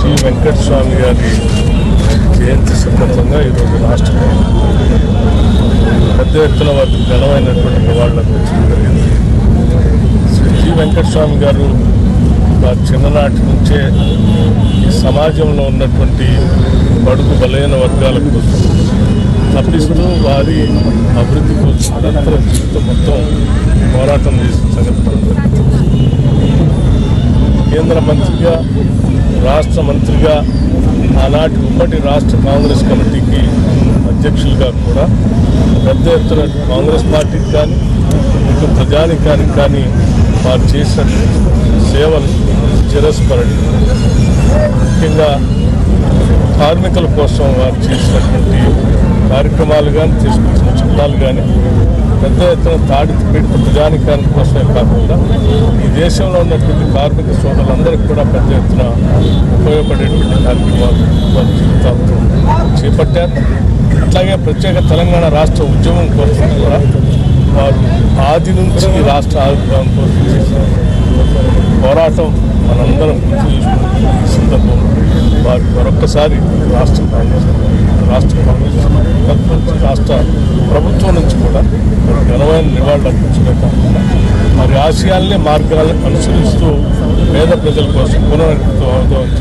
శ్రీ వెంకటస్వామి గారి జయంతి సందర్భంగా ఈరోజు రాష్ట్రంలో పెద్ద ఎత్తున వారికి ఘనమైనటువంటి నివాళులు అర్పించడం జరిగింది. శ్రీ వెంకటస్వామి గారు వారి చిన్ననాటి నుంచే ఈ సమాజంలో ఉన్నటువంటి బడుగు బలైన వర్గాల కోసం తప్పిస్తూ వారి అభివృద్ధి కోసం నిరంతర జీవితం మొత్తం పోరాటం చేసిన సంగతి కేంద్ర మంత్రిగా, రాష్ట్ర మంత్రిగా, ఆనాటి ఉమ్మడి రాష్ట్ర కాంగ్రెస్ కమిటీకి అధ్యక్షులుగా కూడా పెద్ద ఎత్తున కాంగ్రెస్ పార్టీకి కానీ ఇటు ప్రజానికానికి కానీ వారు చేసిన సేవలు చిరస్మరణి. ముఖ్యంగా కార్మికుల కోసం వారు చేసినటువంటి కార్యక్రమాలు కానీ, తీసుకొచ్చిన చట్టాలు కానీ పెద్ద ఎత్తున పీడిత ప్రజానికానికి కోసమే కాకుండా ఈ దేశంలో ఉన్నటువంటి కార్మిక సోదరులందరికీ కూడా పెద్ద ఎత్తున ఉపయోగపడేటువంటి కార్యక్రమాలు వారి జీవితాలతో చేపట్టారు. అట్లాగే ప్రత్యేక తెలంగాణ రాష్ట్ర ఉద్యమం కోసం కూడా వారు ఆది నుంచి రాష్ట్ర ఆవిర్భావం కోసం చేసిన పోరాటం మనందరం గుర్తు చేసుకున్న ఈ సందర్భంలో వారికి మరొక్కసారి రాష్ట్ర కాంగ్రెస్ రాష్ట్ర ప్రభుత్వం నుంచి కూడా ఘనమైన నివాళులు అర్పించడం కాకుండా వారి ఆశయాల్ని, మార్గాలను అనుసరిస్తూ పేద ప్రజల కోసం పునరంకితం అవుదామని